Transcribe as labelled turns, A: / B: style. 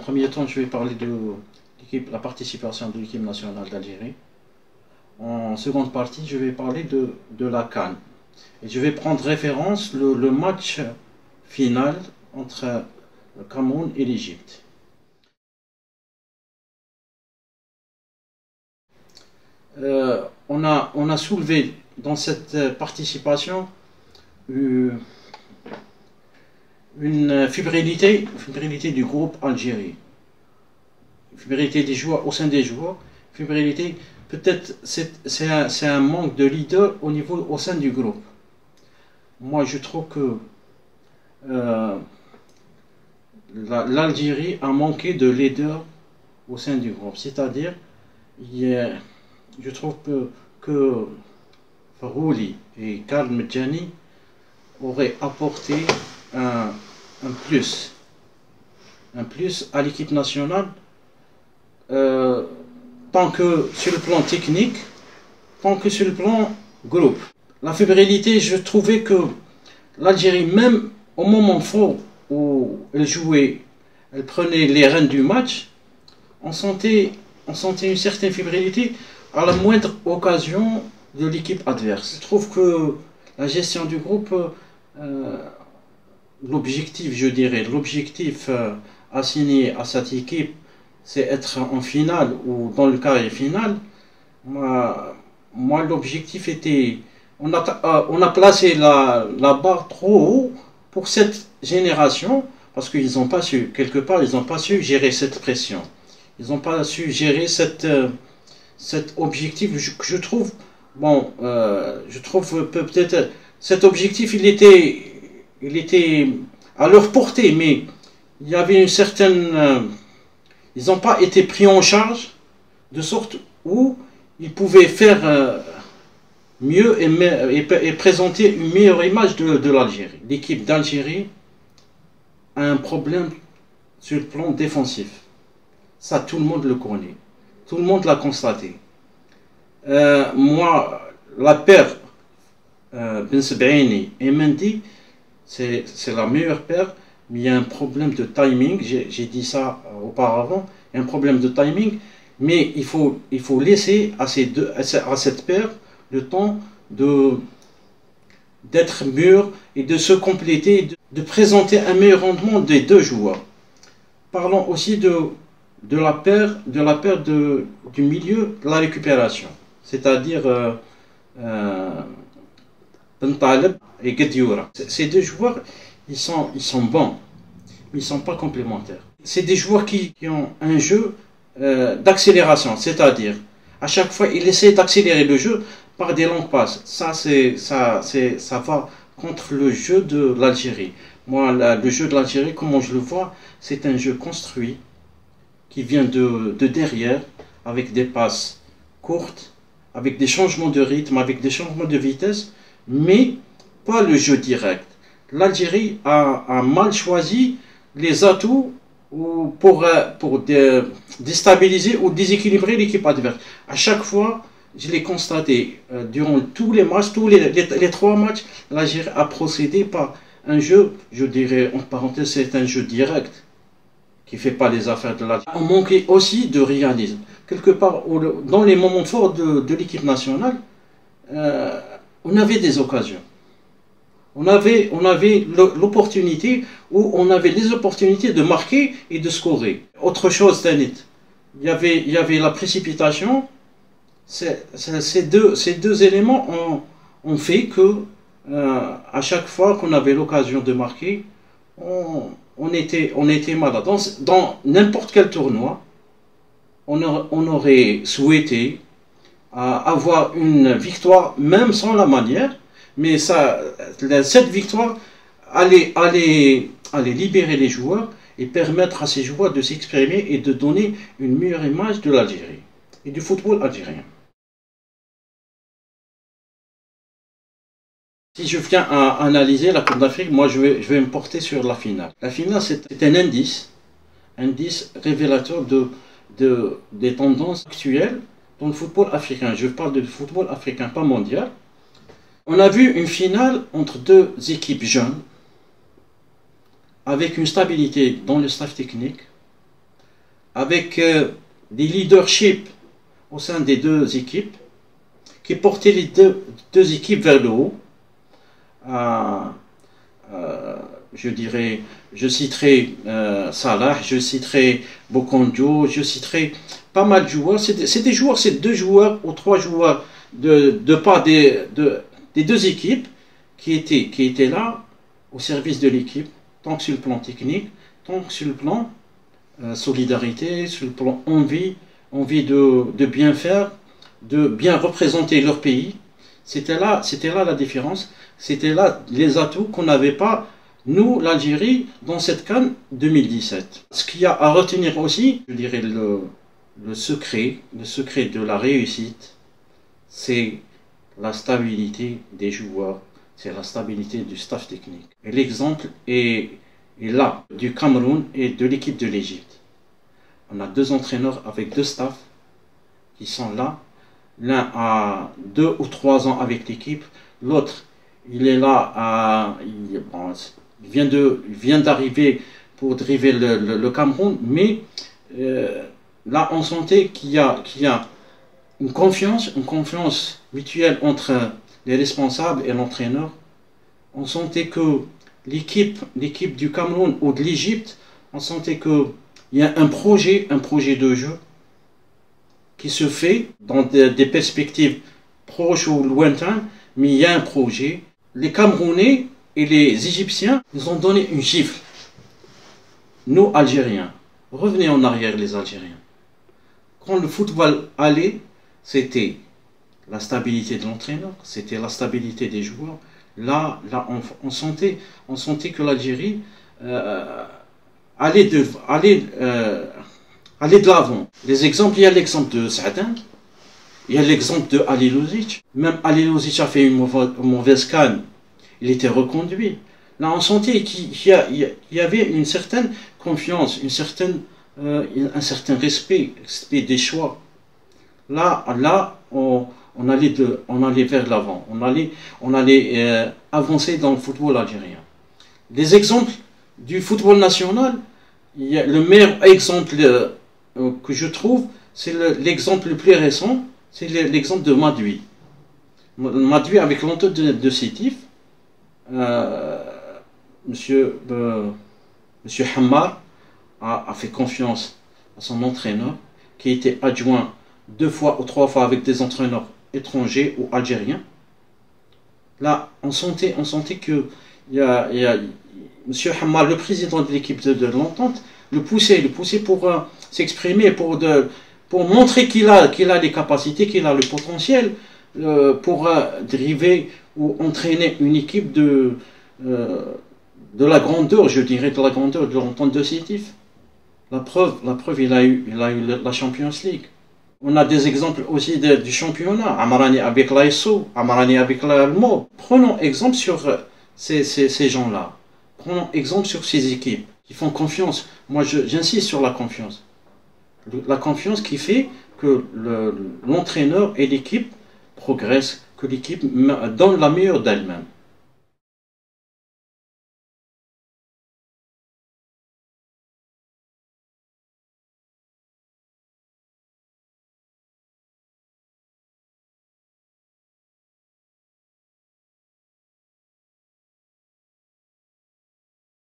A: premier temps, je vais parler de la participation de l'équipe nationale d'Algérie. En seconde partie, je vais parler de la CAN. Et je vais prendre référence le match final entre le Cameroun et l'Égypte. On a soulevé dans cette participation une fébrilité du groupe Algérie, fébrilité des joueurs au sein des joueurs, fébrilité, peut-être c'est un manque de leader au sein du groupe. Moi je trouve que l'Algérie a manqué de leader au sein du groupe, c'est-à-dire je trouve que Farouli et Karl Medjani auraient apporté un plus à l'équipe nationale, tant que sur le plan technique, tant que sur le plan groupe. La fébrilité, je trouvais que l'Algérie, même au moment fort où elle jouait, elle prenait les rênes du match, on sentait une certaine fébrilité à la moindre occasion de l'équipe adverse. Je trouve que la gestion du groupe, l'objectif, je dirais, l'objectif assigné à cette équipe, c'est être en finale ou dans le carré final. Moi l'objectif était, on a placé la barre trop haut pour cette génération, parce qu'ils n'ont pas su, quelque part, ils n'ont pas su gérer cette pression. Ils n'ont pas su gérer cet objectif. Je trouve, bon, je trouve peut-être cet objectif, il était à leur portée, mais il y avait une certaine, ils n'ont pas été pris en charge de sorte où ils pouvaient faire mieux et présenter une meilleure image de l'Algérie. L'équipe d'Algérie a un problème sur le plan défensif. Ça, tout le monde le connaît. Tout le monde l'a constaté. Moi, la paire Ben Sebaini et Mendy, c'est la meilleure paire, mais il y a un problème de timing. J'ai dit ça auparavant. Il y a un problème de timing, mais il faut laisser à cette paire le temps d'être mûr et de se compléter, de présenter un meilleur rendement des deux joueurs. Parlons aussi de la paire du milieu de la récupération, c'est-à-dire Ben Taleb et Guedioura. Ces deux joueurs, ils sont bons, mais ils ne sont pas complémentaires. C'est des joueurs qui ont un jeu d'accélération, c'est-à-dire à chaque fois ils essaient d'accélérer le jeu par des longues passes. Ça va contre le jeu de l'Algérie. Moi, le jeu de l'Algérie, comment je le vois, c'est un jeu construit qui vient de derrière, avec des passes courtes, avec des changements de rythme, avec des changements de vitesse, mais pas le jeu direct. L'Algérie a mal choisi les atouts pour déstabiliser ou déséquilibrer l'équipe adverse. À chaque fois, je l'ai constaté, durant tous les matchs, les trois matchs, l'Algérie a procédé par un jeu, je dirais entre parenthèses, c'est un jeu direct, qui ne fait pas les affaires de l'Algérie. On manquait aussi de réalisme. Quelque part, dans les moments forts de l'équipe nationale, on avait des occasions. On avait l'opportunité, ou on avait les opportunités de marquer et de scorer. Autre chose, Tanit, il y avait la précipitation. Ces deux éléments ont fait que à chaque fois qu'on avait l'occasion de marquer, on était malade. Dans n'importe quel tournoi, on aurait souhaité avoir une victoire, même sans la manière, mais cette victoire allait libérer les joueurs et permettre à ces joueurs de s'exprimer et de donner une meilleure image de l'Algérie et du football algérien. Si je viens à analyser la Coupe d'Afrique, moi je vais me porter sur la finale. La finale, c'est un indice révélateur des tendances actuelles dans le football africain. Je parle du football africain, pas mondial. On a vu une finale entre deux équipes jeunes, avec une stabilité dans le staff technique, avec des leaderships au sein des deux équipes, qui portaient les deux équipes vers le haut. Je citerai Salah, je citerai Bokonjo, je citerai pas mal de joueurs. C'est des joueurs, c'est 2 joueurs ou 3 joueurs de part des deux équipes qui étaient là au service de l'équipe, tant que sur le plan technique, tant que sur le plan solidarité, sur le plan envie de bien faire, de bien représenter leur pays. C'était là la différence, c'était là les atouts qu'on n'avait pas, nous, l'Algérie, dans cette CAN 2017. Ce qu'il y a à retenir aussi, je dirais le secret de la réussite, c'est la stabilité des joueurs, c'est la stabilité du staff technique. Et l'exemple est là, du Cameroun et de l'équipe de l'Égypte. On a 2 entraîneurs avec 2 staffs qui sont là. L'un a 2 ou 3 ans avec l'équipe, l'autre, il est là, il vient d'arriver pour driver le Cameroun, mais là on sentait qu'il y a une confiance mutuelle entre les responsables et l'entraîneur. On sentait que l'équipe du Cameroun ou de l'Égypte, on sentait qu'il y a un projet de jeu qui se fait dans des perspectives proches ou lointaines, mais il y a un projet. Les Camerounais et les Égyptiens nous ont donné une gifle. Nous, Algériens, revenez en arrière les Algériens. Quand le football allait, c'était la stabilité de l'entraîneur, c'était la stabilité des joueurs. Là on sentait que l'Algérie allait de l'avant. Les exemples, il y a l'exemple de Saadin, il y a l'exemple de Ali Luzic. Même Ali Luzic a fait une mauvaise CAN, il était reconduit. Là, on sentait qu'il y avait une certaine confiance, un certain respect des choix. Là, on allait vers l'avant, on allait avancer dans le football algérien. Des exemples du football national, le meilleur exemple que je trouve, c'est l'exemple le plus récent, c'est l'exemple de Madoui. Madoui avec l'entente de Sétif, Monsieur Hammar a fait confiance à son entraîneur, qui était adjoint 2 fois ou 3 fois avec des entraîneurs étrangers ou algériens. Là, on sentait que Monsieur Hammar, le président de l'équipe de l'entente, le poussait pour s'exprimer, pour montrer qu'il a les capacités, qu'il a le potentiel pour driver ou entraîner une équipe de la grandeur, je dirais, de la grandeur de l'entente de Sétif. La preuve, il a eu la Champions League. On a des exemples aussi du championnat. Amarani avec l'ASO, Amarani avec l'Almo. Prenons exemple sur ces gens-là. Prenons exemple sur ces équipes qui font confiance. Moi, j'insiste sur la confiance. La confiance qui fait que l'entraîneur et l'équipe progressent, que l'équipe donne la meilleure d'elle-même.